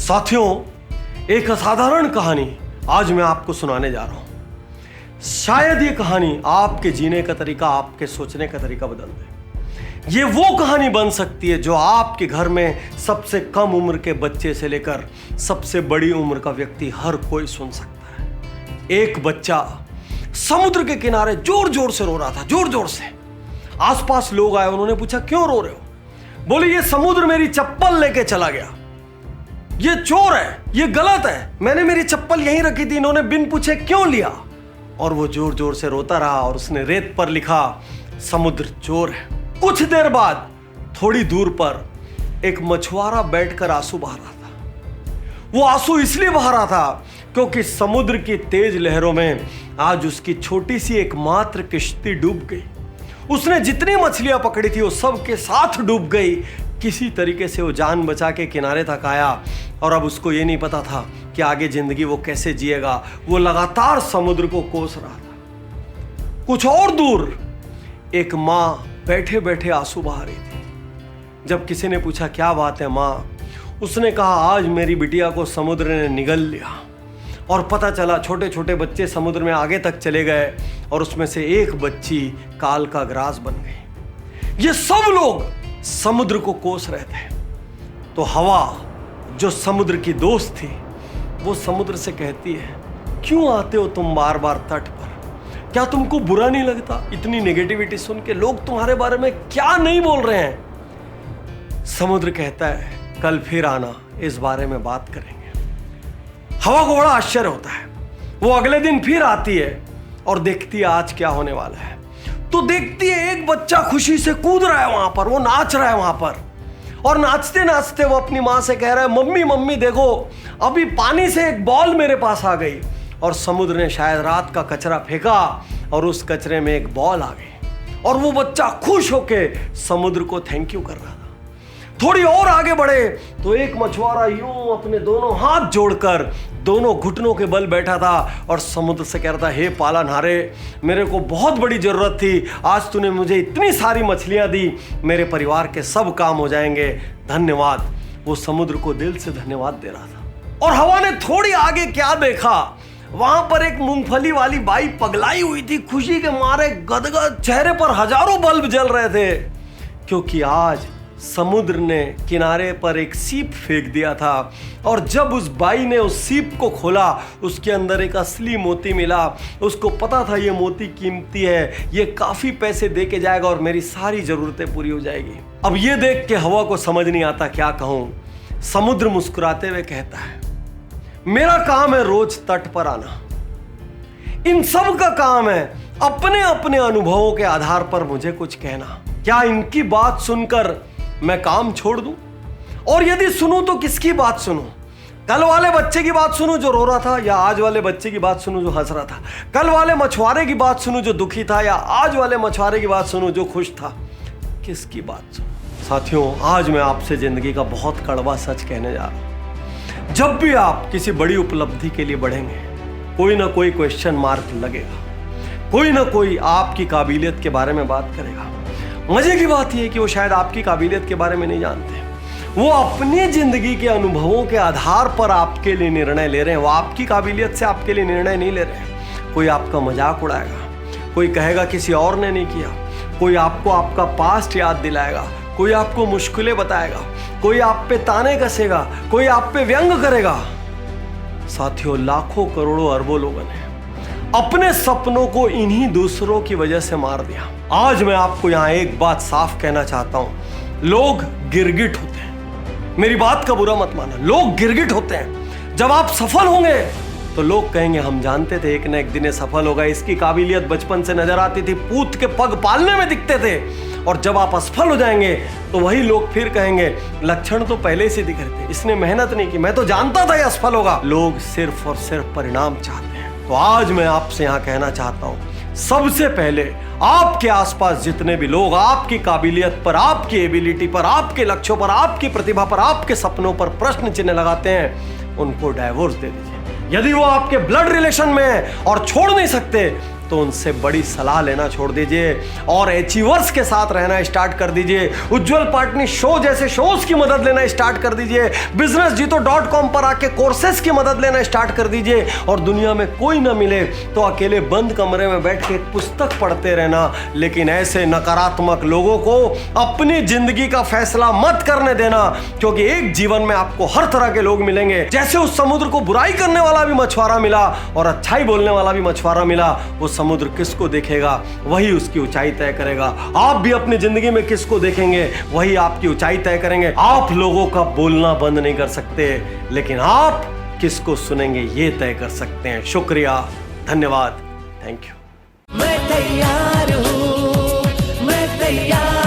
साथियों, एक असाधारण कहानी आज मैं आपको सुनाने जा रहा हूं। शायद ये कहानी आपके जीने का तरीका, आपके सोचने का तरीका बदल दे। ये वो कहानी बन सकती है जो आपके घर में सबसे कम उम्र के बच्चे से लेकर सबसे बड़ी उम्र का व्यक्ति हर कोई सुन सकता है। एक बच्चा समुद्र के किनारे जोर जोर से रो रहा था, जोर जोर से। आसपास लोग आए, उन्होंने पूछा क्यों रो रहे हो? बोले ये समुद्र मेरी चप्पल लेके चला गया, ये चोर है, ये गलत है, मैंने मेरी चप्पल यहीं रखी थी, इन्होंने बिन पूछे क्यों लिया? और वो जोर जोर से रोता रहा और उसने रेत पर लिखा समुद्र चोर है। कुछ देर बाद थोड़ी दूर पर एक मछुआरा बैठकर आंसू बहा रहा था। वो आंसू इसलिए बहा रहा था क्योंकि समुद्र की तेज लहरों में आज उसकी छोटी सी एकमात्र किश्ती डूब गई। उसने जितनी मछलियां पकड़ी थी वो सब के साथ डूब गई। किसी तरीके से वो जान बचा के किनारे तक आया और अब उसको ये नहीं पता था कि आगे जिंदगी वो कैसे जिएगा। वो लगातार समुद्र को कोस रहा था। कुछ और दूर एक माँ बैठे बैठे आंसू बहा रही थी। जब किसी ने पूछा क्या बात है माँ, उसने कहा आज मेरी बिटिया को समुद्र ने निगल लिया और पता चला छोटे छोटे बच्चे समुद्र में आगे तक चले गए और उसमें से एक बच्ची काल का ग्रास बन गई। ये सब लोग समुद्र को कोस रहे थे। तो हवा जो समुद्र की दोस्त थी वो समुद्र से कहती है क्यों आते हो तुम बार बार तट पर? क्या तुमको बुरा नहीं लगता इतनी नेगेटिविटी सुन के? लोग तुम्हारे बारे में क्या नहीं बोल रहे हैं? समुद्र कहता है कल फिर आना, इस बारे में बात करेंगे। हवा को बड़ा आश्चर्य होता है। वो अगले दिन फिर आती है और देखती है आज क्या होने वाला है। तो देखती है एक बच्चा खुशी से कूद रहा है वहां पर, वो नाच रहा है वहां पर। और नाचते नाचते वो अपनी मां से कह रहा है मम्मी मम्मी देखो अभी पानी से एक बॉल मेरे पास आ गई। और समुद्र ने शायद रात का कचरा फेंका और उस कचरे में एक बॉल आ गई और वो बच्चा खुश होके समुद्र को थैंक यू कर रहा था। थोड़ी और आगे बढ़े तो एक मछुआरा यूं अपने दोनों हाथ जोड़कर दोनों घुटनों के बल बैठा था और समुद्र से कह रहा था हे पालनहारे, मेरे को बहुत बड़ी जरूरत थी, आज तूने मुझे इतनी सारी मछलियां दी, मेरे परिवार के सब काम हो जाएंगे, धन्यवाद। वो समुद्र को दिल से धन्यवाद दे रहा था। और हवा ने थोड़ी आगे क्या देखा, वहां पर एक मूंगफली वाली बाई पगलाई हुई थी, खुशी के मारे गदगद चेहरे पर हजारों बल्ब जल रहे थे क्योंकि आज समुद्र ने किनारे पर एक सीप फेंक दिया था। और जब उस बाई ने उस सीप को खोला उसके अंदर एक असली मोती मिला। उसको पता था ये मोती कीमती है, ये काफी पैसे दे के जाएगा और मेरी सारी जरूरतें पूरी हो जाएगी। अब ये देख के हवा को समझ नहीं आता क्या कहूं। समुद्र मुस्कुराते हुए कहता है मेरा काम है रोज तट पर आना, इन सब का काम है अपने अपने अनुभवों के आधार पर मुझे कुछ कहना। क्या इनकी बात सुनकर मैं काम छोड़ दूं? और यदि सुनूं तो किसकी बात सुनूं? कल वाले बच्चे की बात सुनूं जो रो रहा था या आज वाले बच्चे की बात सुनूं जो हंस रहा था? कल वाले मछुआरे की बात सुनूं जो दुखी था या आज वाले मछुआरे की बात सुनूं जो खुश था? किसकी बात सुनूं? साथियों, आज मैं आपसे जिंदगी का बहुत कड़वा सच कहने जा रहा हूं। जब भी आप किसी बड़ी उपलब्धि के लिए बढ़ेंगे कोई ना कोई क्वेश्चन मार्क लगेगा, कोई ना कोई आपकी काबिलियत के बारे में बात करेगा। मजे की बात यह है कि वो शायद आपकी काबिलियत के बारे में नहीं जानते, वो अपनी जिंदगी के अनुभवों के आधार पर आपके लिए निर्णय ले रहे हैं। वो आपकी काबिलियत से आपके लिए निर्णय नहीं ले रहे हैं। कोई आपका मजाक उड़ाएगा, कोई कहेगा किसी और ने नहीं किया, कोई आपको आपका पास्ट याद दिलाएगा, कोई आपको मुश्किलें बताएगा, कोई आप पे ताने कसेगा, कोई आप पे व्यंग करेगा। साथियों, लाखों करोड़ों अरबों लोगों ने अपने सपनों को इन्हीं दूसरों की वजह से मार दिया। आज मैं आपको यहां एक बात साफ कहना चाहता हूं, लोग गिरगिट होते हैं। मेरी बात का बुरा मत माना, लोग गिरगिट होते हैं। जब आप सफल होंगे तो लोग कहेंगे हम जानते थे एक न एक दिन ये सफल होगा, इसकी काबिलियत बचपन से नजर आती थी, पूत के पग पालने में दिखते थे। और जब आप असफल हो जाएंगे तो वही लोग फिर कहेंगे लक्षण तो पहले से दिख रहे थे, इसने मेहनत नहीं की, मैं तो जानता था ये असफल होगा। लोग सिर्फ और सिर्फ परिणाम चाहते हैं। तो आज मैं आपसे यहां कहना चाहता हूं, सबसे पहले आपके आसपास जितने भी लोग आपकी काबिलियत पर, आपकी एबिलिटी पर, आपके लक्ष्यों पर, आपकी प्रतिभा पर, आपके सपनों पर प्रश्न चिन्ह लगाते हैं, उनको डाइवोर्स दे दीजिए। यदि वो आपके ब्लड रिलेशन में है और छोड़ नहीं सकते तो उनसे बड़ी सलाह लेना छोड़ दीजिए और अचीवर्स के साथ रहना स्टार्ट कर दीजिए। उज्जवल पाटनी शो जैसे शोज की मदद लेना स्टार्ट कर दीजिए। businessjito.com पर आके कोर्सेस की मदद लेना स्टार्ट कर दीजिए। और दुनिया में कोई ना मिले तो अकेले बंद कमरे में बैठ के एक पुस्तक पढ़ते रहना। लेकिन ऐसे नकारात्मक लोगों को अपनी जिंदगी का फैसला मत करने देना, क्योंकि एक जीवन में आपको हर तरह के लोग मिलेंगे। जैसे उस समुद्र को बुराई करने वाला भी मछुआरा मिला और अच्छाई बोलने वाला भी मछुआरा मिला, वो समुद्र किसको देखेगा वही उसकी ऊंचाई तय करेगा। आप भी अपनी जिंदगी में किसको देखेंगे वही आपकी ऊंचाई तय करेंगे। आप लोगों का बोलना बंद नहीं कर सकते, लेकिन आप किसको सुनेंगे ये तय कर सकते हैं। शुक्रिया, धन्यवाद, थैंक यू। मैं तैयार हूँ, मैं तैयार